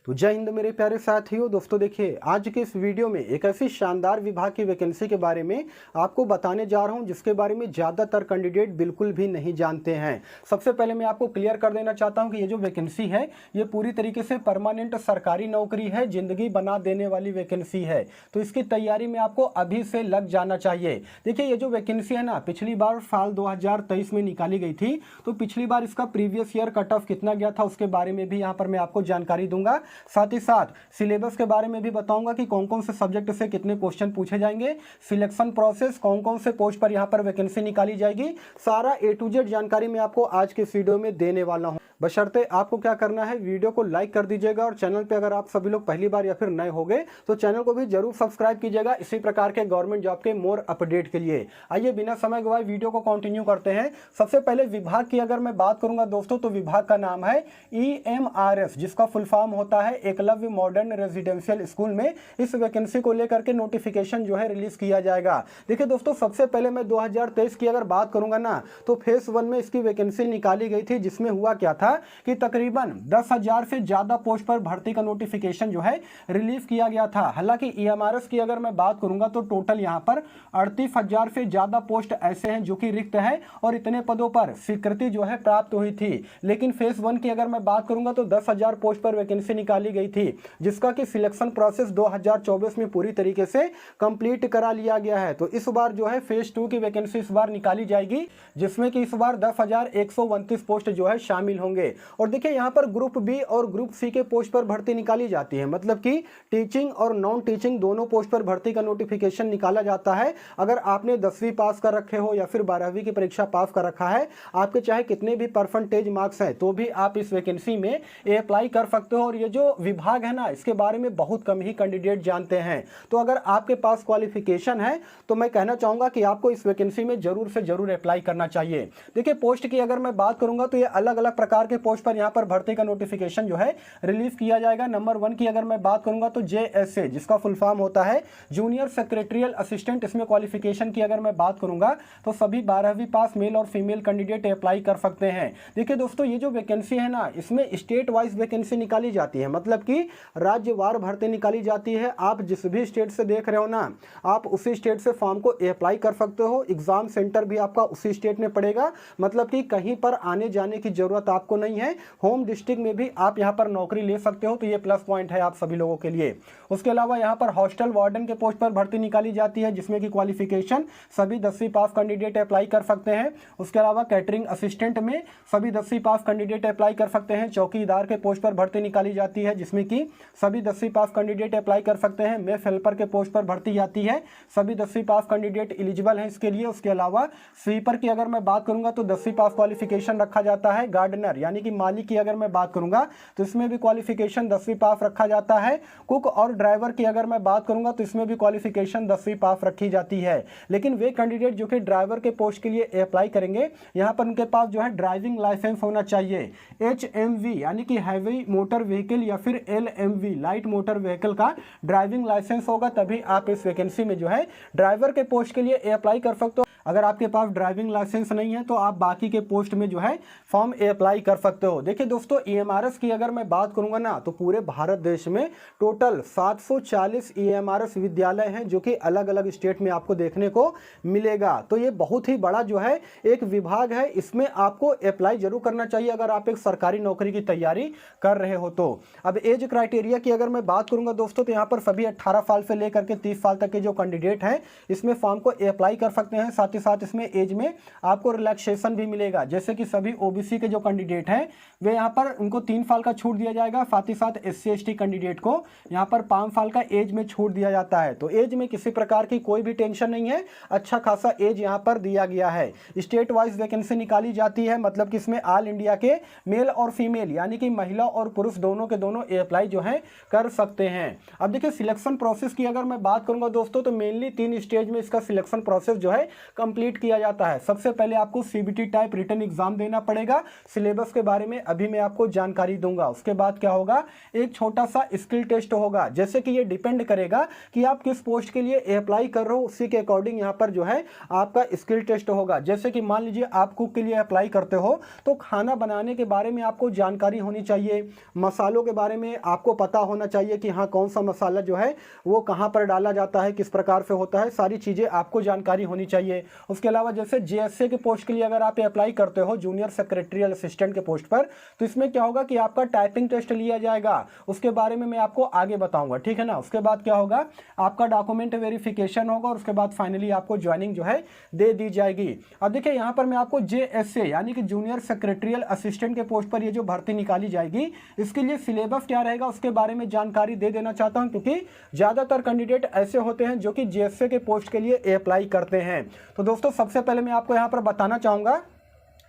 तो जय हिंद मेरे प्यारे साथियों। दोस्तों देखिए, आज के इस वीडियो में एक ऐसी शानदार विभाग की वैकेंसी के बारे में आपको बताने जा रहा हूं जिसके बारे में ज़्यादातर कैंडिडेट बिल्कुल भी नहीं जानते हैं। सबसे पहले मैं आपको क्लियर कर देना चाहता हूं कि ये जो वैकेंसी है ये पूरी तरीके से परमानेंट सरकारी नौकरी है, जिंदगी बना देने वाली वैकेंसी है। तो इसकी तैयारी में आपको अभी से लग जाना चाहिए। देखिए, ये जो वैकेंसी है ना, पिछली बार साल 2023 में निकाली गई थी। तो पिछली बार इसका प्रीवियस ईयर कट ऑफ कितना गया था उसके बारे में भी यहाँ पर मैं आपको जानकारी दूंगा। साथ ही साथ सिलेबस के बारे में भी बताऊंगा कि कौन कौन से सब्जेक्ट से कितने क्वेश्चन पूछे जाएंगे, सिलेक्शन प्रोसेस, कौन कौन से पोस्ट पर यहाँ पर वैकेंसी निकाली जाएगी, सारा A to Z जानकारी मैं आपको आज के इस वीडियो में देने वाला हूँ। बशर्ते आपको क्या करना है, वीडियो को लाइक कर दीजिएगा और चैनल पे अगर आप सभी लोग पहली बार या फिर नए हो गए तो चैनल को भी जरूर सब्सक्राइब कीजिएगा इसी प्रकार के गवर्नमेंट जॉब के मोर अपडेट के लिए। आइए बिना समय गवाए वीडियो को कंटिन्यू करते हैं। सबसे पहले विभाग की अगर मैं बात करूंगा दोस्तों, तो विभाग का नाम है EMRS, जिसका फुल फॉर्म होता है एकलव्य मॉडर्न रेजिडेंशियल स्कूल में इस वैकेंसी को लेकर के नोटिफिकेशन जो है रिलीज किया जाएगा। देखिए दोस्तों, सबसे पहले मैं 2023 की अगर बात करूंगा ना, तो फेज 1 में इसकी वैकेंसी निकाली गई थी, जिसमें हुआ क्या था कि तकरीबन 10,000 से ज्यादा पोस्ट पर भर्ती का नोटिफिकेशन जो है रिलीज किया गया था। हालांकि EMRS की अगर मैं बात करूंगा तो टोटल यहां पर 38,000 से ज्यादा पोस्ट ऐसे हैं जो कि रिक्त है और इतने पदों पर स्वीकृति जो है प्राप्त हुई थी। लेकिन फेज 1 की अगर मैं बात करूंगा तो 10,000 पोस्ट पर वैकेंसी निकाली गई थी, जिसका कि सिलेक्शन प्रोसेस 2024 में पूरी तरीके से कंप्लीट करा लिया गया है। तो इस बार जो है फेज 2 की वैकेंसी इस बार निकाली जाएगी, जिसमें कि इस बार 10,129 पोस्ट जो है शामिल होंगे। और देखिए, यहाँ पर ग्रुप बी और ग्रुप सी के पोस्ट पर भर्ती निकाली जाती है, मतलब कि टीचिंग और नॉन टीचिंग दोनों पोस्ट पर भर्ती का नोटिफिकेशन निकाला जाता है। अगर आपने 10वीं पास कर रखे हो या फिर 12वीं की परीक्षा पास कर रखा है, आपके चाहे कितने भी परसेंटेज मार्क्स हैं, तो भी आप इस वैकेंसी में अप्लाई कर सकते हो। और ये जो विभाग है ना, इसके बारे में बहुत कम ही कैंडिडेट जानते हैं। तो अगर आपके पास क्वालिफिकेशन है तो मैं कहना चाहूंगा कि आपको इस वैकेंसी में जरूर से जरूर अप्लाई करना चाहिए। देखिए, पोस्ट की अगर मैं बात करूंगा तो ये अलग अलग प्रकार के पोस्ट पर यहाँ पर भर्ती का नोटिफिकेशन जो है रिलीज किया जाएगा। नंबर 1 की अगर मैं बात करूंगा तो JSA, जिसका फुल फॉर्म होता है जूनियर सेक्रेटरियल असिस्टेंट। इसमें क्वालिफिकेशन की अगर मैं बात करूंगा तो सभी 12वीं पास मेल और फीमेल कैंडिडेट अप्लाई कर सकते हैं। देखिए दोस्तों, ये जो वैकेंसी है ना, इसमें स्टेट वाइज वैकेंसी निकाली जाती है, मतलब कि राज्यवार भर्ती निकाली जाती है। आप जिस भी स्टेट से देख रहे हो ना, आप उसी स्टेट से फॉर्म को अप्लाई कर सकते हो। एग्जाम सेंटर भी आपका उसी स्टेट में पड़ेगा, मतलब कि कहीं पर आने जाने की जरूरत आपको नहीं है। होम डिस्ट्रिक्ट में भी आप यहाँ पर नौकरी ले सकते हो, तो ये प्लस पॉइंट है आप सभी लोगों के लिए। उसके अलावा यहाँ पर हॉस्टल वार्डन के पोस्ट पर भर्ती निकाली जाती है, जिसमें कि क्वालिफिकेशन सभी 10वीं पास कैंडिडेट अप्लाई कर सकते हैं। उसके अलावा कैटरिंग असिस्टेंट में सभी 10वीं पास कैंडिडेट अप्लाई कर सकते हैं। चौकीदार के पोस्ट पर भर्ती निकाली जाती है, जिसमें कि सभी 10वीं पास कैंडिडेट अप्लाई कर सकते हैं। मेफ हेल्पर के पोस्ट पर भर्ती जाती है, सभी 10वीं पास कैंडिडेट एलिजिबल हैं इसके लिए। उसके अलावा स्वीपर की अगर मैं बात करूंगा तो 10वीं पास क्वालिफिकेशन रखा जाता है। गार्डनर यानी कि माली की अगर मैं बात करूंगा तो इसमें भी क्वालिफिकेशन 10वीं पास रखा जाता है। कुक और ड्राइवर की अगर मैं बात करूंगा तो इसमें भी क्वालिफिकेशन 10वीं पास रखी जाती है। लेकिन वे कैंडिडेट जो कि ड्राइवर के पोस्ट के लिए अप्लाई करेंगे, यहाँ पर उनके पास जो है ड्राइविंग लाइसेंस होना चाहिए। HMV यानी कि हैवी मोटर व्हीकल या फिर LMV लाइट मोटर व्हीकल का ड्राइविंग लाइसेंस होगा, तभी आप इस वैकेंसी में जो है ड्राइवर के पोस्ट के लिए अप्लाई कर सकते हो। अगर आपके पास ड्राइविंग लाइसेंस नहीं है तो आप बाकी के पोस्ट में जो है फॉर्म अप्लाई कर सकते हो। देखिए दोस्तों, EMRS की अगर मैं बात करूंगा ना, तो पूरे भारत देश में टोटल 740 EMRS विद्यालय हैं, जो कि अलग अलग स्टेट में आपको देखने को मिलेगा। तो ये बहुत ही बड़ा जो है एक विभाग है, इसमें आपको अप्लाई जरूर करना चाहिए अगर आप एक सरकारी नौकरी की तैयारी कर रहे हो तो। अब एज क्राइटेरिया की अगर मैं बात करूंगा दोस्तों, तो यहाँ पर सभी 18 साल से लेकर के 30 साल तक के जो कैंडिडेट हैं इसमें फॉर्म को अप्लाई कर सकते हैं। साथ ही साथ इसमें एज में आपको रिलैक्सेशन भी मिलेगा, जैसे कि सभी OBC के जो कैंडिडेट हैं वे यहाँ पर उनको 3 साल का छूट दिया जाएगा। साथ ही साथ SC/ST कैंडिडेट को यहाँ पर 5 साल का एज में छूट दिया जाता है। तो एज में किसी प्रकार की कोई भी टेंशन नहीं है, अच्छा खासा एज यहाँ पर दिया गया है। स्टेट वाइज वैकेंसी निकाली जाती है, मतलब कि इसमें ऑल इंडिया के मेल और फीमेल यानी कि महिला और पुरुष दोनों के दोनों अप्लाई जो है कर सकते हैं। अब देखिए, सिलेक्शन प्रोसेस की अगर मैं बात करूंगा दोस्तों, तो मेनली 3 स्टेज में इसका सिलेक्शन प्रोसेस जो है कंप्लीट किया जाता है? सबसे पहले आपको सीबीटी टाइप रिटन एग्जाम देना पड़ेगा। सिलेबस के बारे में अभी मैं आपको जानकारी दूंगा। उसके बाद क्या होगा, एक छोटा सा स्किल टेस्ट होगा। जैसे कि ये डिपेंड करेगा कि आप किस पोस्ट के लिए अप्लाई कर रहे हो, उसी के अकॉर्डिंग यहाँ पर जो है आपका स्किल टेस्ट होगा। जैसे कि मान लीजिए आप कुक के लिए अप्लाई करते हो तो खाना बनाने के बारे में आपको जानकारी होनी चाहिए, मसालों के बारे में आपको पता होना चाहिए कि हाँ कौन सा मसाला जो है वो कहाँ पर डाला जाता है, किस प्रकार से होता है, सारी चीज़ें आपको जानकारी होनी चाहिए। उसके अलावा जैसे जेएसए के पोस्ट के लिए अगर आप अप्लाई करते हो जूनियर सेक्रेटरियल असिस्टेंट के पोस्ट पर, तो इसमें क्या होगा कि आपका टाइपिंग टेस्ट लिया जाएगा। उसके बारे में मैं आपको आगे बताऊंगा, ठीक है ना। उसके बाद क्या होगा, आपका डॉक्यूमेंट वेरिफिकेशन होगा और उसके बाद फाइनली आपको ज्वाइनिंग जो है दे दी जाएगी। अब देखिए यहाँ पर मैं आपको जेएसए यानी कि जूनियर सेक्रेटरियल असिस्टेंट के पोस्ट पर ये जो भर्ती निकाली जाएगी, इसके लिए सिलेबस क्या रहेगा उसके बारे में जानकारी दे देना चाहता हूं, क्योंकि ज़्यादातर कैंडिडेट ऐसे होते हैं जो कि जेएसए के पोस्ट के लिए अप्लाई करते हैं। तो दोस्तों सबसे पहले मैं आपको यहाँ पर बताना चाहूँगा,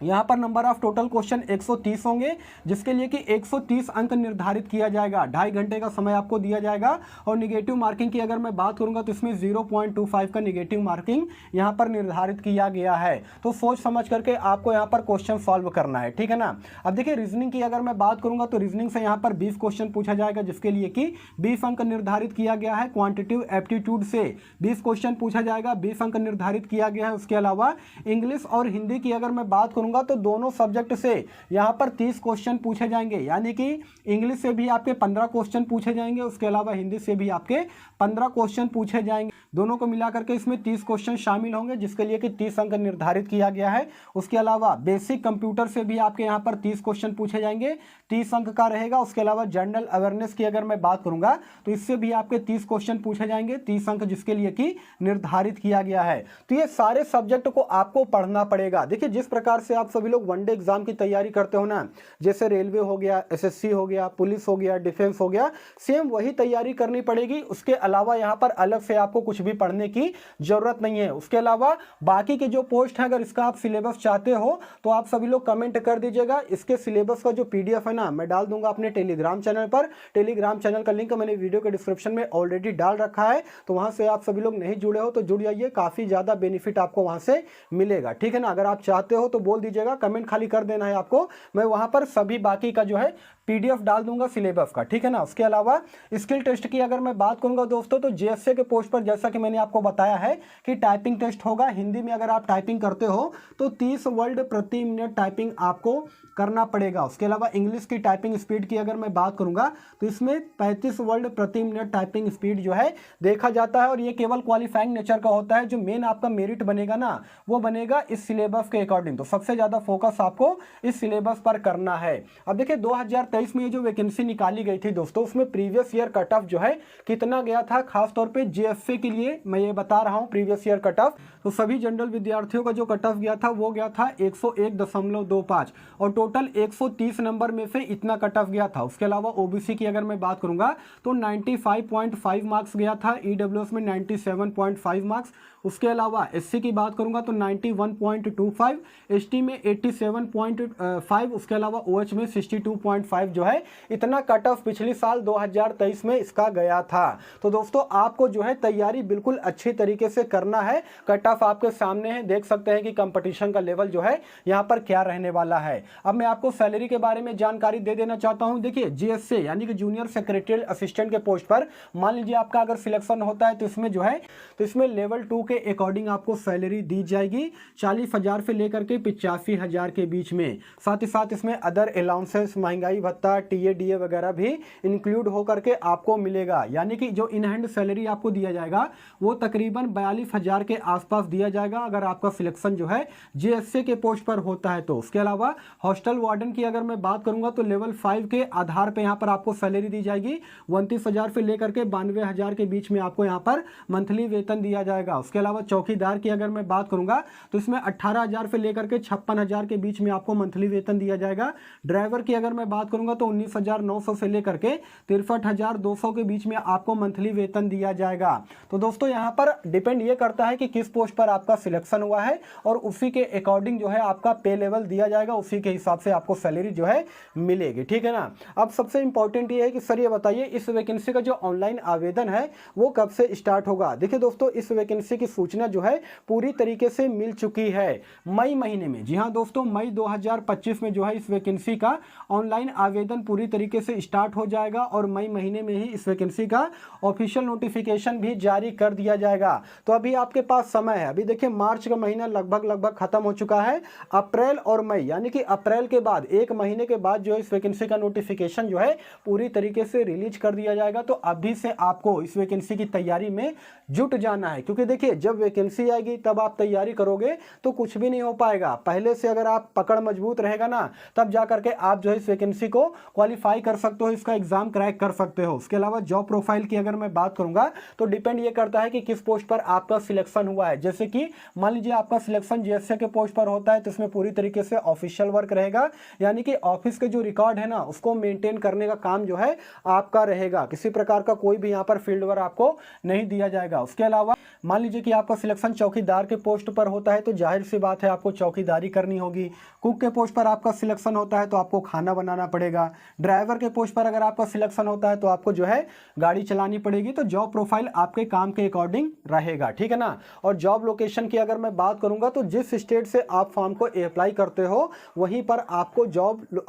यहाँ पर नंबर ऑफ टोटल क्वेश्चन 130 होंगे, जिसके लिए कि 130 अंक निर्धारित किया जाएगा। 2.5 घंटे का समय आपको दिया जाएगा। और निगेटिव मार्किंग की अगर मैं बात करूंगा तो इसमें 0.25 का निगेटिव मार्किंग यहाँ पर निर्धारित किया गया है। तो सोच समझ करके आपको यहाँ पर क्वेश्चन सॉल्व करना है, ठीक है ना। अब देखिए रीजनिंग की अगर मैं बात करूंगा तो रीजनिंग से यहाँ पर 20 क्वेश्चन पूछा जाएगा, जिसके लिए कि 20 अंक निर्धारित किया गया है। क्वान्टिटिव एप्टीट्यूड से 20 क्वेश्चन पूछा जाएगा, 20 अंक निर्धारित किया गया है। उसके अलावा इंग्लिश और हिंदी की अगर मैं बात करूंगा तो दोनों सब्जेक्ट से यहां पर 30 क्वेश्चन पूछे जाएंगे, यानी कि इंग्लिश से भी आपके 15 क्वेश्चन पूछे जाएंगे, उसके अलावा हिंदी से भी आपके 15 क्वेश्चन पूछे जाएंगे। दोनों को मिलाकर के इसमें 30 क्वेश्चन शामिल होंगे, जिसके लिए कि 30 अंक निर्धारित किया गया है। उसके अलावा बेसिक कंप्यूटर से भी आपके यहां पर 30 क्वेश्चन पूछे जाएंगे, 30 अंक का रहेगा। उसके अलावा जनरल अवेयरनेस की अगर मैं बात करूंगा तो इससे भी आपके 30 क्वेश्चन पूछे जाएंगे, 30 अंक जिसके लिए कि निर्धारित किया गया है। तो ये सारे सब्जेक्ट को आपको पढ़ना पड़ेगा। देखिए जिस प्रकार से आप सभी लोग वनडे एग्जाम की तैयारी करते हो ना, जैसे रेलवे हो गया, एसएससी हो गया, पुलिस हो गया, डिफेंस हो गया, सेम वही तैयारी करनी पड़ेगी। उसके अलावा यहाँ पर अलग से आपको कुछ भी पढ़ने की जरूरत नहीं है। उसके अलावा बाकी के जो पोस्ट है, अगर इसका आप सिलेबस चाहते हो तो आप सभी लोग कमेंट कर दीजिएगा। इसके सिलेबस का जो पीडीएफ है ना, मैं डाल दूंगा अपने टेलीग्राम चैनल पर। टेलीग्राम चैनल का लिंक मैंने वीडियो के डिस्क्रिप्शन में ऑलरेडी डाल रखा है, तो वहां से आप सभी लोग नहीं जुड़े हो तो जुड़ जाइए, काफी ज्यादा बेनिफिट आपको वहां से मिलेगा, ठीक है ना। अगर आप चाहते हो तो बोल दीजिएगा, कमेंट खाली कर देना है आपको, मैं वहां पर सभी बाकी का जो है पीडीएफ डाल दूंगा सिलेबस का, ठीक है ना। उसके अलावा स्किल टेस्ट की अगर मैं बात करूंगा दोस्तों, तो जेएसए के पोस्ट पर जैसा कि मैंने आपको बताया है कि टाइपिंग टेस्ट होगा। हिंदी में अगर आप टाइपिंग करते हो तो 30 वर्ड प्रति मिनट टाइपिंग आपको करना पड़ेगा। उसके अलावा इंग्लिश की टाइपिंग स्पीड की अगर मैं बात करूंगा तो इसमें 35 वर्ड प्रति मिनट टाइपिंग स्पीड जो है देखा जाता है, और ये केवल क्वालिफाइंग नेचर का होता है। जो मेन आपका मेरिट बनेगा ना, वो बनेगा इस सिलेबस के अकॉर्डिंग। तो सबसे ज्यादा फोकस आपको इस सिलेबस पर करना है। अब देखिए 2023 में जो वैकेंसी निकाली गई थी दोस्तों, उसमें प्रीवियस ईयर कट ऑफ जो है कितना गया था, खासतौर पे जेएसए के लिए मैं ये बता रहा हूं प्रीवियस ईयर कट ऑफ। तो सभी जनरल विद्यार्थियों का जो कट ऑफ गया था वो गया था 101.25, और टोटल 130 नंबर में से इतना कट ऑफ गया था। उसके अलावा ओबीसी की अगर मैं बात करूंगा तो 95.5 मार्क्स गया था, ईडब्ल्यूएस में 97.5 मार्क्स। उसके अलावा एससी की बात करूंगा तो 91.25, एसटी में 87.5, उसके अलावा ओएच में 62.5 जो है इतना कट ऑफ पिछले साल 2023 में इसका गया था। तो दोस्तों आपको जो है तैयारी बिल्कुल अच्छी तरीके से करना है। कट ऑफ आपके सामने है, देख सकते हैं कि कंपटीशन का लेवल जो है यहाँ पर क्या रहने वाला है। अब मैं आपको सैलरी के बारे में जानकारी दे देना चाहता हूँ। देखिए जेएसए यानी कि जूनियर सेक्रेटरियल असिस्टेंट के पोस्ट पर मान लीजिए आपका अगर सिलेक्शन होता है तो इसमें जो है तो इसमें लेवल 2 के अकॉर्डिंग आपको सैलरी दी जाएगी 40,000 से लेकर के 85,000 के बीच में। साथ ही साथ इसमें अदर अलाउंसेस, महंगाई भत्ता, टीए वगैरह भी इंक्लूड होकर के आपको मिलेगा। यानी कि जो इन हैंड सैलरी आपको दिया जाएगा वो तकरीबन 42,000 के आसपास दिया जाएगा, अगर आपका सिलेक्शन जो है जेएसए के पोस्ट पर होता है तो। उसके अलावा हॉस्टल वार्डन की अगर मैं बात करूंगा तो लेवल 5 के आधार पर यहाँ पर आपको सैलरी दी जाएगी 29,000 से लेकर के 92,000 के बीच में आपको यहाँ पर मंथली वेतन दिया जाएगा। उसके अलावा चौकीदार की अगर मैं बात करूंगा तो इसमें 18,000 से लेकर के 56,000 के बीच में आपको मंथली वेतन दिया जाएगा। ड्राइवर की अगर मैं बात करूंगा करूंगा तो 19,900 से लेकर के 63,200 के बीच में आपको मंथली वेतन दिया जाएगा। तो दोस्तों यहाँ पर डिपेंड ये करता है कि किस पोस्ट पर आपका सिलेक्शन हुआ है और उसी के अकॉर्डिंग जो है आपका पे लेवल दिया जाएगा, उसी के हिसाब से आपको सैलरी जो है मिलेगी, ठीक है ना। अब सबसे इंपॉर्टेंट ये है कि सर ये बताइए इस वैकेंसी का जो ऑनलाइन आवेदन है वो कब से स्टार्ट होगा। देखिए दोस्तों, इस वैकेंसी की सूचना जो है पूरी तरीके से मिल चुकी है मई महीने में। जी हाँ दोस्तों, मई 2025 में जो है इस वैकेंसी का ऑनलाइन आवेदन पूरी तरीके से स्टार्ट हो जाएगा और मई महीने में ही इस वैकेंसी का ऑफिशियल नोटिफिकेशन भी जारी कर दिया जाएगा। तो अभी आपके पास समय है। अभी देखिए मार्च का महीना लगभग खत्म हो चुका है। अप्रैल और मई यानी कि अप्रैल के बाद 1 महीने के बाद जो है इस वैकेंसी का नोटिफिकेशन जो है पूरी तरीके से रिलीज कर दिया जाएगा। तो अभी से आपको इस वैकेंसी की तैयारी में जुट जाना है, क्योंकि देखिए जब वैकेंसी आएगी तब आप तैयारी करोगे तो कुछ भी नहीं हो पाएगा। पहले से अगर आप पकड़ मजबूत रहेगा ना, तब जा करके आप जो है इस वैकेंसी को क्वालिफाई कर सकते हो, इसका एग्जाम क्रैक कर सकते हो। उसके अलावा जॉब प्रोफाइल की अगर मैं बात करूंगा तो डिपेंड ये करता है कि किस पोस्ट पर आपका सिलेक्शन हुआ है। जैसे कि मान लीजिए आपका सिलेक्शन जीएसए के पोस्ट पर होता है तो इसमें पूरी तरीके से ऑफिशियल वर्क रहेगा, यानी कि ऑफिस के जो रिकॉर्ड है ना उसको मेंटेन करने का काम जो है आपका रहेगा। किसी प्रकार का कोई भी यहाँ पर फील्ड वर्क आपको नहीं दिया जाएगा। उसके अलावा मान लीजिए कि आपका सिलेक्शन चौकीदार के पोस्ट पर होता है तो जाहिर सी बात है आपको चौकीदारी करनी होगी। कुक के पोस्ट पर आपका सिलेक्शन होता है तो आपको खाना बनाना पड़ेगा। ड्राइवर के पोस्ट पर अगर आपका सिलेक्शन होता है तो आपको जो है गाड़ी चलानी पड़ेगी। तो जॉब प्रोफाइल आपके काम के अकॉर्डिंग रहेगा, ठीक है ना। और जॉब लोकेशन की अगर मैं बात करूंगा तो जिस स्टेट से आप फॉर्म को अप्लाई करते हो वहीं पर आपको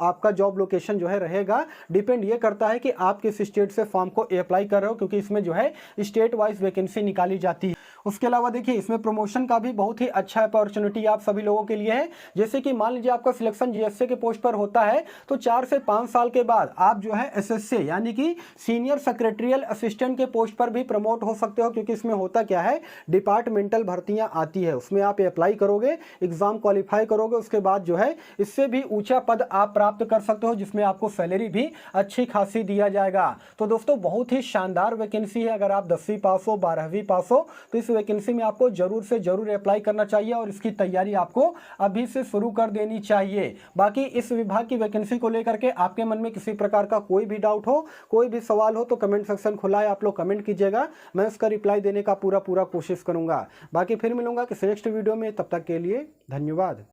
आपका जॉब लोकेशन जो है रहेगा। डिपेंड ये करता है कि आप किस स्टेट से फॉर्म को अप्लाई कर रहे हो, क्योंकि इसमें जो है स्टेट वाइज वैकेंसी निकाली जाती है। उसके अलावा देखिए इसमें प्रमोशन का भी बहुत ही अच्छा अपॉर्चुनिटी आप सभी लोगों के लिए है। जैसे कि मान लीजिए आपका सिलेक्शन जीएसए के पोस्ट पर होता है तो 4 से 5 साल के बाद आप जो है एसएससी यानी कि सीनियर सेक्रेटरियल असिस्टेंट के पोस्ट पर भी प्रमोट हो सकते हो, क्योंकि इसमें होता क्या है डिपार्टमेंटल भर्तियां आती है, उसमें आप अप्लाई करोगे, एग्जाम क्वालिफाई करोगे, उसके बाद जो है इससे भी ऊंचा पद आप प्राप्त कर सकते हो, जिसमें आपको सैलरी भी अच्छी खासी दिया जाएगा। तो दोस्तों बहुत ही शानदार वैकेंसी है। अगर आप 10वीं पास हो, 12वीं पास हो तो इस वैकेंसी में आपको जरूर से जरूर अप्लाई करना चाहिए और इसकी तैयारी आपको अभी से शुरू कर देनी चाहिए। बाकी इस विभाग की वैकेंसी को लेकर के आपके मन में किसी प्रकार का कोई भी डाउट हो, कोई भी सवाल हो तो कमेंट सेक्शन खुला है, आप लोग कमेंट कीजिएगा, मैं उसका रिप्लाई देने का पूरा कोशिश करूंगा। बाकी फिर मिलूंगा किसी नेक्स्ट वीडियो में, तब तक के लिए धन्यवाद।